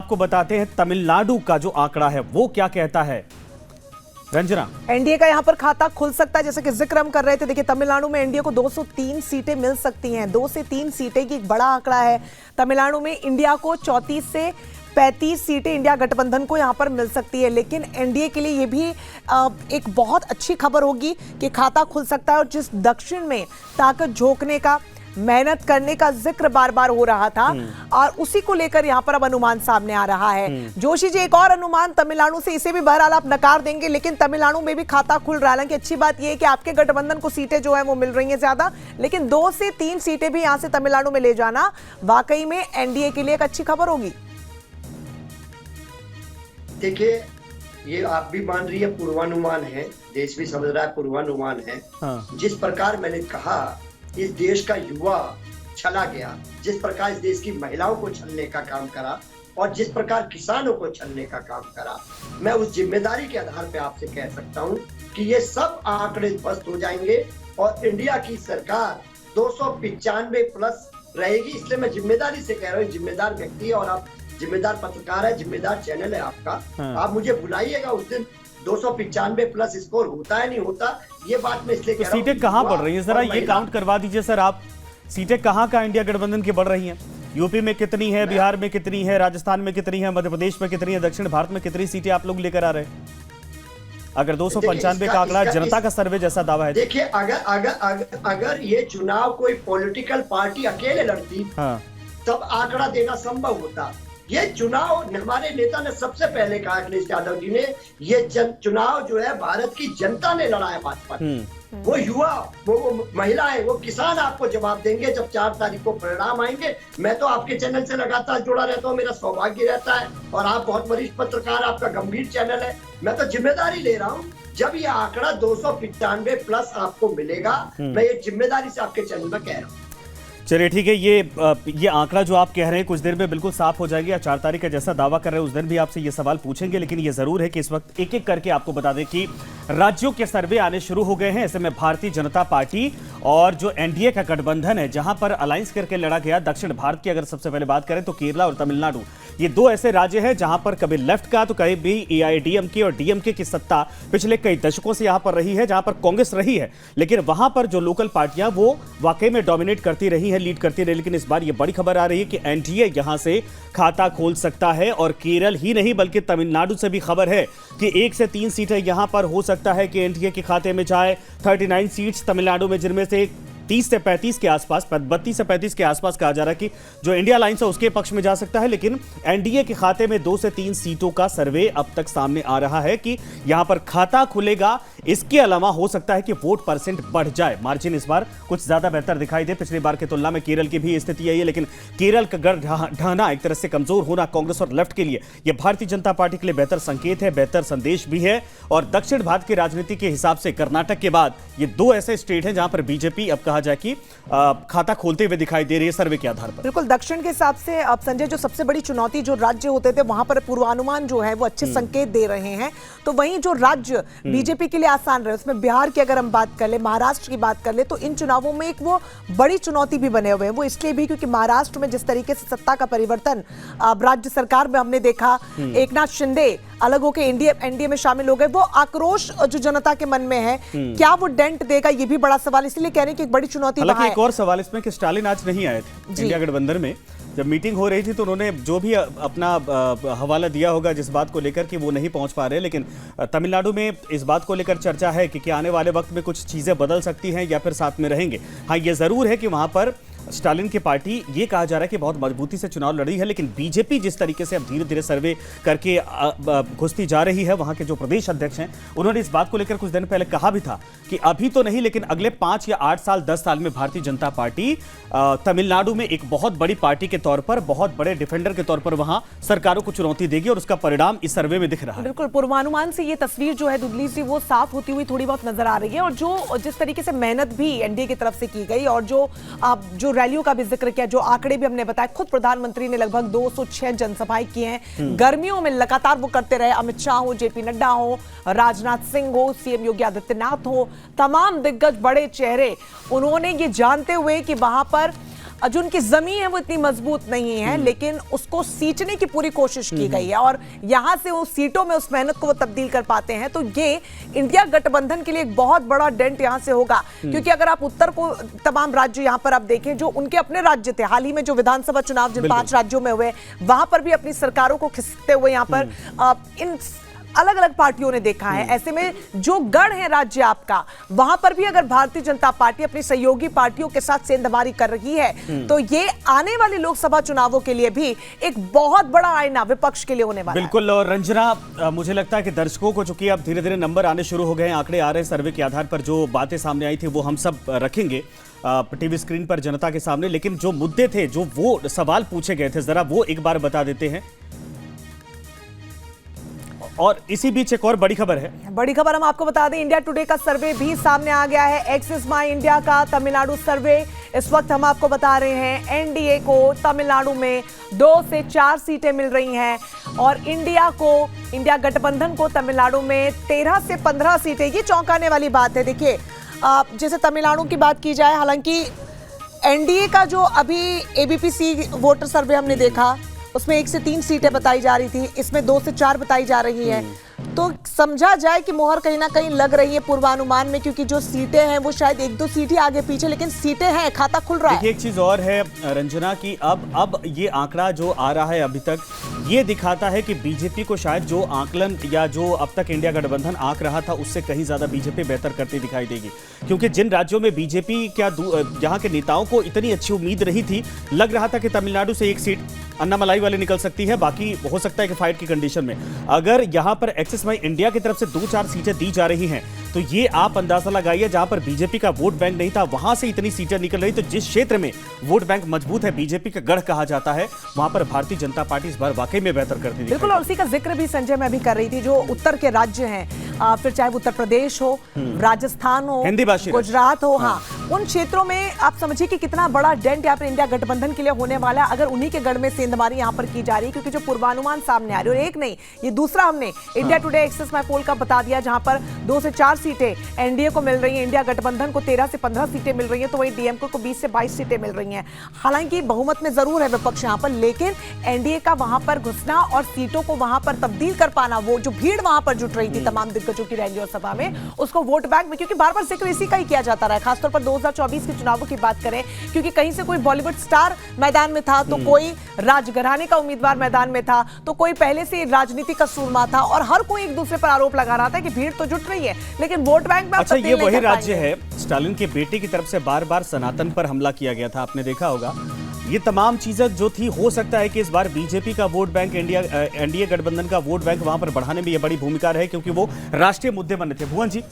आपको बताते हैं तमिलनाडु का जो आंकड़ा है वो क्या कहता है। रंजना, एनडीए का यहां पर खाता खुल सकता है, जैसे कि जिक्र हम कर रहे थे। देखिए, तमिलनाडु में एनडीए को 203 सीटें मिल सकती हैं। 2 से 3 सीटें की एक बड़ा आंकड़ा है। तमिलनाडु में इंडिया को 34 से 35 सीटें इंडिया गठबंधन को यहां पर मिल सकती है। लेकिन एनडीए के लिए ये भी एक बहुत अच्छी खबर होगी कि खाता खुल सकता है। और जिस दक्षिण में ताकत झोंकने का, मेहनत करने का जिक्र बार बार हो रहा था, और उसी को लेकर यहां पर अब अनुमान सामने आ रहा है। जोशी जी, एक और अनुमान तमिलनाडु से, इसे भी बहरहाल आप नकार देंगे, लेकिन तमिलनाडु में भी खाता खुल रहा है। हालांकि अच्छी बात यह है कि आपके गठबंधन को सीटें जो है वो मिल रही हैं ज्यादा, लेकिन 2 से 3 सीटें भी यहां से तमिलनाडु में ले जाना वाकई में एनडीए के लिए एक अच्छी खबर होगी। देखिए, ये आप भी मान रही है पूर्वानुमान है, देश भी समझ रहा है पूर्वानुमान है। जिस प्रकार मैंने कहा इस देश का युवा छला गया, जिस प्रकार इस देश की महिलाओं को छलने का काम करा और जिस प्रकार किसानों को छलने का काम करा, मैं उस जिम्मेदारी के आधार पे आपसे कह सकता हूं कि ये सब आंकड़े ध्वस्त हो जाएंगे और इंडिया की सरकार 295 प्लस रहेगी। इसलिए मैं जिम्मेदारी से कह रहा हूँ, जिम्मेदार व्यक्ति है और आप जिम्मेदार पत्रकार है, जिम्मेदार चैनल है आपका। आप मुझे बुलाइएगा उस दिन 295 प्लस स्कोर होता है नहीं होता, ये बात मैं इसलिए कह रहा हूं। सीटें कहां बढ़ रही हैं, जरा ये काउंट करवा दीजिए सर आप। सीटें कहां का इंडिया गठबंधन की बढ़ रही हैं? यूपी में कितनी है, बिहार में कितनी है, राजस्थान में कितनी है, मध्य प्रदेश में कितनी है, दक्षिण भारत में कितनी सीटें आप लोग लेकर आ रहे हैं? अगर 295 का आंकड़ा जनता का सर्वे जैसा दावा है। देखिए, अगर ये चुनाव कोई पॉलिटिकल पार्टी अकेले लड़ती तब आंकड़ा देना संभव होता। ये चुनाव हमारे नेता ने सबसे पहले कहा, अखिलेश यादव जी ने, ये चुनाव जो है भारत की जनता ने लड़ा है भाजपा ने। वो युवा, वो महिलाएं, वो किसान आपको जवाब देंगे जब 4 तारीख को परिणाम आएंगे। मैं तो आपके चैनल से लगातार जुड़ा रहता हूँ, मेरा सौभाग्य रहता है, और आप बहुत वरिष्ठ पत्रकार, आपका गंभीर चैनल है। मैं तो जिम्मेदारी ले रहा हूँ, जब ये आंकड़ा 295 प्लस आपको मिलेगा, मैं ये जिम्मेदारी से आपके चैनल में कह रहा हूँ। चलिए ठीक है, ये आंकड़ा जो आप कह रहे हैं कुछ देर में बिल्कुल साफ हो जाएगी, या 4 तारीख का जैसा दावा कर रहे हैं उस दिन भी आपसे ये सवाल पूछेंगे। लेकिन ये जरूर है कि इस वक्त एक एक करके आपको बता दें कि राज्यों के सर्वे आने शुरू हो गए हैं। ऐसे में भारतीय जनता पार्टी और जो एनडीए का गठबंधन है, जहां पर अलायंस करके लड़ा गया दक्षिण भारत की अगर सबसे पहले बात करें तो केरला और तमिलनाडु, ये 2 ऐसे राज्य हैं जहां पर कभी लेफ्ट का तो कभी भी एआईएडीएमके और डीएमके की सत्ता पिछले कई दशकों से यहां पर रही है, जहां पर कांग्रेस रही है। लेकिन वहां पर जो लोकल पार्टियां वो वाकई में डोमिनेट करती रही है, लीड करती रही। लेकिन इस बार ये बड़ी खबर आ रही है कि एनडीए यहां से खाता खोल सकता है, और केरल ही नहीं बल्कि तमिलनाडु से भी खबर है कि 1 से 3 सीटें यहां पर हो सकता है कि एनडीए के खाते में जाए। 39 सीट्स तमिलनाडु में, जिनमें से 30 से 35 के आसपास, 32 से 35 के आसपास कहा जा रहा है कि जो इंडिया अलायंस है उसके पक्ष में जा सकता है। लेकिन एनडीए के खाते में 2 से 3 सीटों का सर्वे अब तक सामने आ रहा है कि यहां पर खाता खुलेगा। इसके अलावा हो सकता है कि वोट परसेंट बढ़ जाए, मार्जिन इस बार कुछ ज्यादा बेहतर दिखाई दे। पिछली बार की तुलना में केरल की भी स्थिति यही है, लेकिन केरल का गढ़ ढहना, एक तरह से कमजोर होना कांग्रेस और लेफ्ट के लिए, यह भारतीय जनता पार्टी के लिए बेहतर संकेत है, बेहतर संदेश भी है। और दक्षिण भारत की राजनीति के हिसाब से कर्नाटक के बाद ये 2 ऐसे स्टेट हैं जहां पर बीजेपी अब कहा जाए कि खाता खोलते हुए दिखाई दे रही है सर्वे के आधार पर। बिल्कुल, दक्षिण के हिसाब से अब संजय, जो सबसे बड़ी चुनौती जो राज्य होते थे वहां पर पूर्वानुमान जो है वो अच्छे संकेत दे रहे हैं। तो वहीं जो राज्य बीजेपी के लिए आसान रहे, उसमें बिहार की अगर हम बात कर ले, महाराष्ट्र की बात कर ले, तो इन चुनावों में एक वो बड़ी चुनौती भी बने हुए हैं। वो इसलिए भी क्योंकि महाराष्ट्र में जिस तरीके से सत्ता का परिवर्तन राज्य सरकार में हमने देखा, एकनाथ शिंदे अलग होकर एनडीए में शामिल हो गए, वो आक्रोश जो जनता के मन में है, क्या वो डेंट देगा, ये भी बड़ा सवाल। इसलिए कह रहे हैं कि एक बड़ी चुनौती। हालांकि एक और सवाल इसमें कि स्टालिन आज नहीं आए थे इंडिया गठबंधन में। जब मीटिंग हो रही थी तो उन्होंने जो भी अपना हवाला दिया होगा जिस बात को लेकर कि वो नहीं पहुंच पा रहे, लेकिन तमिलनाडु में इस बात को लेकर चर्चा है कि आने वाले वक्त में कुछ चीजें बदल सकती हैं या फिर साथ में रहेंगे। हाँ, ये जरूर है कि वहां पर स्टालिन की पार्टी, ये कहा जा रहा है कि बहुत मजबूती से चुनाव लड़ी है। लेकिन बीजेपी जिस तरीके से अब धीरे धीरे सर्वे करके घुसती जा रही है, वहां के जो प्रदेश अध्यक्ष हैं उन्होंने इस बात को लेकर कुछ दिन पहले कहा भी था कि अभी तो नहीं, लेकिन अगले 5 या 8 साल 10 साल में भारतीय जनता पार्टी तमिलनाडु में एक बहुत बड़ी पार्टी के तौर पर, बहुत बड़े डिफेंडर के तौर पर वहां सरकारों को चुनौती देगी, और उसका परिणाम इस सर्वे में दिख रहा है। बिल्कुल, पूर्वानुमान से ये तस्वीर जो है धुंधली सी वो साफ होती हुई थोड़ी बहुत नजर आ रही है। और जो जिस तरीके से मेहनत भी एनडीए की तरफ से की गई, और जो रैलियों का भी जिक्र किया, जो आंकड़े भी हमने बताया, खुद प्रधानमंत्री ने लगभग 206 जनसभाएं की हैं। गर्मियों में लगातार वो करते रहे, अमित शाह हो, जेपी नड्डा हो, राजनाथ सिंह हो, सीएम योगी आदित्यनाथ हो, तमाम दिग्गज बड़े चेहरे, उन्होंने ये जानते हुए कि वहां पर जो उनकी जमीन है वो इतनी मजबूत नहीं है, लेकिन उसको सींचने की पूरी कोशिश की गई है और यहां से उस सीटों में उस मेहनत को वो तब्दील कर पाते हैं। तो ये इंडिया गठबंधन के लिए एक बहुत बड़ा डेंट यहां से होगा, क्योंकि अगर आप उत्तर को तमाम राज्य यहां पर आप देखें जो उनके अपने राज्य थे, हाल ही में जो विधानसभा चुनाव जिन 5 राज्यों में हुए, वहां पर भी अपनी सरकारों को खिसकते हुए यहां पर इन अलग अलग पार्टियों ने देखा है। ऐसे में जो गढ़ है राज्य आपका, वहां पर भी अगर भारतीय जनता पार्टी अपनी सहयोगी पार्टियों के साथ सेंधमारी कर रही है तो ये आने वाले लोकसभा चुनावों के लिए भी एक बहुत बड़ा आईना विपक्ष के लिए होने वाला है। बिल्कुल। और रंजना, मुझे लगता है कि दर्शकों को चूंकि अब धीरे धीरे नंबर आने शुरू हो गए हैं, आंकड़े आ रहे हैं, सर्वे के आधार पर जो बातें सामने आई थी वो हम सब रखेंगे टीवी स्क्रीन पर जनता के सामने। लेकिन जो मुद्दे थे, जो वो सवाल पूछे गए थे, जरा वो एक बार बता देते हैं। और इसी बीच एक और बड़ी खबर है। बड़ी खबर हम आपको बता दें, इंडिया टुडे का सर्वे भी सामने आ गया है। एक्सिस माई इंडिया का तमिलनाडु सर्वे इस वक्त हम आपको बता रहे हैं, एनडीए को तमिलनाडु में 2 से 4 सीटें मिल रही हैं और इंडिया गठबंधन को तमिलनाडु में 13 से 15 सीटें। ये चौंकाने वाली बात है। देखिए, जैसे तमिलनाडु की बात की जाए, हालांकि एनडीए का जो अभी एबीपी वोटर सर्वे हमने देखा, उसमें 1 से 3 सीटें बताई जा रही थी, इसमें 2 से 4 बताई जा रही है। तो समझा जाए कि मोहर कहीं ना कहीं लग रही है पूर्वानुमान में, क्योंकि जो सीटें हैं वो शायद 1-2 सीट ही आगे पीछे, लेकिन सीटें हैं, खाता खुल रहा है। एक चीज और है रंजना की, अब ये आंकड़ा जो आ रहा है अभी तक, ये दिखाता है कि बीजेपी को शायद जो आंकलन या जो अब तक इंडिया गठबंधन आंक रहा था उससे कहीं ज्यादा बीजेपी बेहतर करती दिखाई देगी। क्योंकि जिन राज्यों में बीजेपी यहाँ के नेताओं को इतनी अच्छी उम्मीद रही थी, लग रहा था कि तमिलनाडु से 1 सीट अन्नामलाई वाले निकल सकती है, बाकी हो सकता है कि फाइट की कंडीशन में अगर यहां पर एक्सिस माई इंडिया की तरफ से 2-4 सीटें दी जा रही हैं, तो ये आप अंदाजा लगाइए, जहां पर बीजेपी का वोट बैंक नहीं था वहां से इतनी सीटें निकल रही। तो जिस क्षेत्र में वोट बैंक मजबूत है, बीजेपी का गढ़ कहा जाता है, वहां पर भारतीय जनता पार्टी इस बार वाकई में बेहतर करती है। बिल्कुल, और उसी का जिक्र भी संजय मैं भी कर रही थी, जो उत्तर के राज्य हैं, फिर चाहे उत्तर प्रदेश हो, राजस्थान हो, गुजरात हो, हाँ, उन क्षेत्रों में आप समझिए कि कितना बड़ा डेंट यहाँ पर इंडिया गठबंधन के लिए होने वाला है, अगर उन्हीं के गढ़ में सेंधमारी यहाँ पर की जा रही है। क्योंकि जो पूर्वानुमान सामने आ रही है, और एक नहीं, ये दूसरा हमने इंडिया टुडे एक्सिस माई पोल का बता दिया, जहां पर 2 से 4 सीटें एनडीए को मिल रही हैं, इंडिया गठबंधन को 13 से 15 सीटें मिल रही हैं, तो वहीं डीएमके को 20 से 22 सीटें मिल रही हैं। हालांकि बहुमत में जरूर है विपक्ष यहाँ पर, लेकिन एनडीए का वहां पर घुसना और सीटों को वहां पर तब्दील कर पाना, वो जो भीड़ वहां पर जुट रही थी तमाम दिग्गजों की रैली और सभा में, उसको वोट बैंक में, क्योंकि बार बार जिक्र इसी का ही किया जाता रहा है, खासतौर पर 2024 के चुनावों की बात करें, क्योंकि कहीं से कोई बॉलीवुड स्टार मैदान में था, तो कोई राजघराने का उम्मीदवार मैदान में था, तो कोई पहले से राजनीति का सूरमा था, और हर कोई एक दूसरे पर आरोप लगा रहा था कि भीड़ तो जुट रही है, लेकिन वोट बैंक में। अच्छा, ये वही राज्य है, स्टालिन के बेटे की तरफ से बार बार सनातन पर हमला किया गया था, आपने देखा होगा। ये तमाम चीजें जो थी, हो सकता है कि इस बार बीजेपी का वोट बैंक, एनडीए गठबंधन का वोट बैंक वहां पर बढ़ाने में ये बड़ी भूमिका रहे, क्योंकि वो राष्ट्रीय मुद्दे बने थे। भुवन जी,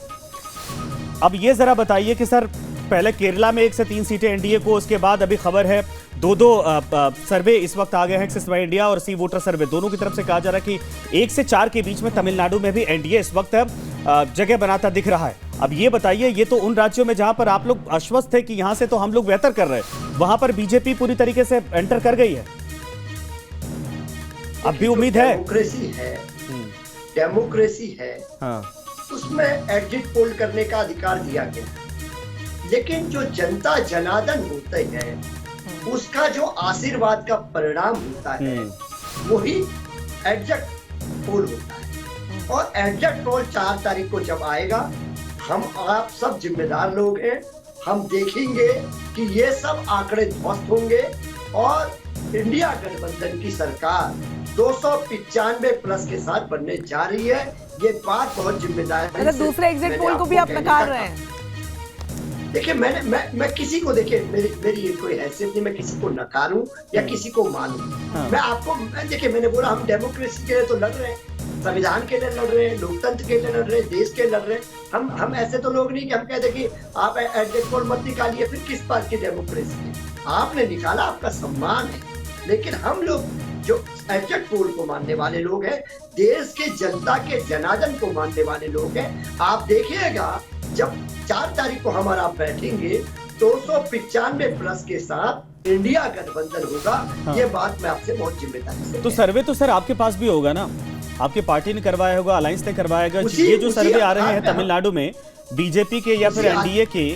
अब ये जरा बताइए कि सर, पहले केरला में 1 से 3 सीटें एनडीए को, उसके बाद अभी खबर है 2 सर्वे इस वक्त आ गए हैं, एक्सिस माई इंडिया और सी वोटर सर्वे, दोनों की तरफ से कहा जा रहा है कि 1 से 4 के बीच में तमिलनाडु में भी एनडीए इस वक्त जगह बनाता दिख रहा है। अब ये बताइए, ये तो उन राज्यों में जहां पर आप लोग आश्वस्त थे कि यहां से तो हम लोग बेहतर कर रहे हैं, वहां पर बीजेपी पूरी तरीके से एंटर कर गई है, अब भी उम्मीद है? डेमोक्रेसी है, हाँ, उसमें एग्जिट पोल करने का अधिकार दिया गया, लेकिन जो जनता जनार्दन होते हैं, उसका जो आशीर्वाद का परिणाम होता है, वही एग्जिट पोल होता है। और एग्जिट पोल 4 तारीख को जब आएगा, हम आप सब जिम्मेदार लोग हैं, हम देखेंगे कि ये सब आंकड़े ध्वस्त होंगे और इंडिया गठबंधन की सरकार 295 प्लस के साथ बनने जा रही है। ये बात बहुत जिम्मेदार है। दूसरे एग्जिट पोल को भी आप नकार रहे हैं। देखिए, मैं किसी को, देखिए, मेरी कोई हैसियत नहीं, मैं किसी को नकारूं या किसी को मानूं। हाँ। मैं आपको, देखिए, मैंने बोला हम डेमोक्रेसी के लिए तो लड़ रहे हैं, संविधान के लिए लड़ रहे हैं, लोकतंत्र के लिए लड़ रहे हैं, देश के लड़ रहे हैं। हम ऐसे तो लोग नहीं कि हम कहते कि आप एग्जिट पोल मत निकालिए, फिर किस बात की डेमोक्रेसी है? आपने निकाला, आपका सम्मान है, लेकिन हम लोग जो एग्जिट पोल को मानने वाले लोग हैं, देश के जनता के जनार्दन को मानने वाले लोग हैं। आप देखिएगा, जब 4 तारीख को हमारा बैठेंगे 295 प्लस के साथ इंडिया गठबंधन होगा। हाँ। ये बात मैं आपसे बहुत जिम्मेदारी से। तो सर्वे तो सर आपके पास भी होगा ना, आपके पार्टी ने करवाया होगा, अलायंस ने करवाएगा। ये जो सर्वे आ रहे हैं तमिलनाडु में बीजेपी के या फिर एनडीए के,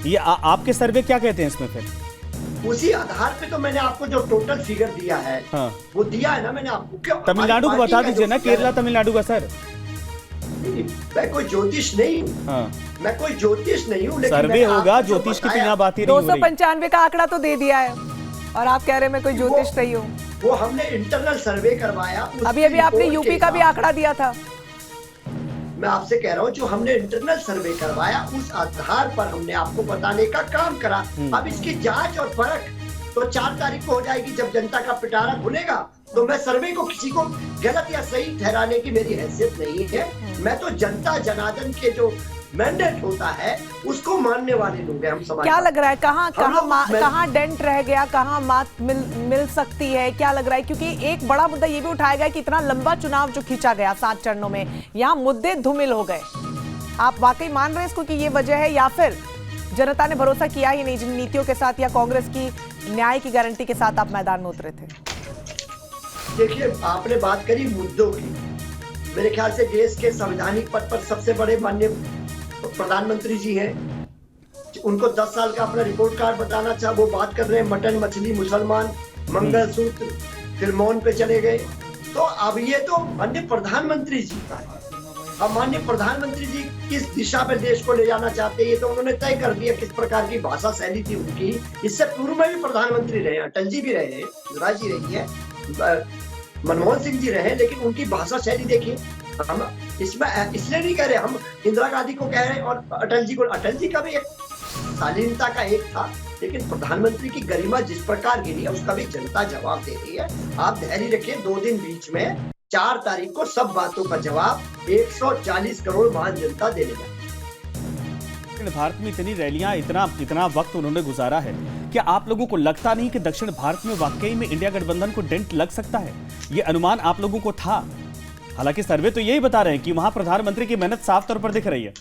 ये आपके सर्वे क्या कहते हैं इसमें? फिर उसी आधार पे तो मैंने आपको जो टोटल फिगर दिया है, हाँ। वो दिया है ना मैंने आपको। क्यों तमिलनाडु को बता दीजिए ना, केरला तमिलनाडु का सर। मैं कोई ज्योतिष नहीं हूँ, हाँ। मैं कोई ज्योतिष नहीं हूँ, लेकिन सर्वे होगा, ज्योतिष की तो यहाँ बात ही नहीं हो रही। 295 का आंकड़ा तो दे दिया है और आप कह रहे हैं मैं कोई ज्योतिष नहीं हूँ। वो हमने इंटरनल सर्वे करवाया। अभी आपने यूपी का भी आंकड़ा दिया था। मैं आपसे कह रहा हूँ जो हमने इंटरनल सर्वे करवाया उस आधार पर हमने आपको बताने का काम करा। अब इसकी जांच और परख तो 4 तारीख को हो जाएगी, जब जनता का पिटारा खुलेगा। तो मैं सर्वे को किसी को गलत या सही ठहराने की मेरी हैसियत नहीं है। मैं तो जनता जनार्दन के जो मैंडेट होता है उसको मानने वाले लोग हैं हम समाज। क्या लग रहा है कहाँ डेंट रह गया, कहाँ मात मिल सकती है, क्या लग रहा है? क्योंकि एक बड़ा मुद्दा ये भी उठाया गया कि इतना लंबा चुनाव जो खींचा गया 7 चरणों में, यहाँ मुद्दे धूमिल हो गए। आप वाकई मान रहे हैं इसको कि ये वजह है, या फिर जनता ने भरोसा किया ही नहीं जिन नीतियों के साथ या कांग्रेस की न्याय की गारंटी के साथ आप मैदान में उतरे थे? देखिए, आपने बात करी मुद्दों की। मेरे ख्याल से देश के संवैधानिक पद पर सबसे बड़े माननीय प्रधानमंत्री जी हैं। उनको 10 साल का अपना रिपोर्ट कार्ड बताना चाहा, वो बात कर रहे हैं मटन, मछली, मुसलमान, मंगलसूत्र, फिर मौन पे चले गए। तो अब ये तो माननीय प्रधानमंत्री जी का है। अब माननीय प्रधानमंत्री जी किस दिशा में देश को ले जाना चाहते हैं ये तो उन्होंने तय कर दिया। किस प्रकार की भाषा शैली थी उनकी। इससे पूर्व में भी प्रधानमंत्री रहे, अटल जी भी रहे, युवराज जी रही है, मनमोहन सिंह जी रहे, लेकिन उनकी भाषा शैली देखिए। हम इसमें इसलिए नहीं कह रहे, हम इंदिरा गांधी को कह रहे हैं और अटल जी को। अटल जी का भी एक शालीनता का एक था, लेकिन प्रधानमंत्री की गरिमा जिस प्रकार गिरी है उसका भी जनता जवाब दे रही है। आप धैर्य रखिए, 2 दिन बीच में 4 तारीख को सब बातों का जवाब 140 करोड़ महान जनता देने वाली। भारत में इतनी रैलियां, इतना वक्त उन्होंने गुजारा है, क्या आप लोगों को लगता नहीं कि दक्षिण भारत में वाकई में इंडिया गठबंधन को डेंट लग सकता है? ये अनुमान आप लोगों को था? हालांकि सर्वे तो यही बता रहे हैं कि वहां प्रधानमंत्री की मेहनत साफ तौर पर दिख रही है।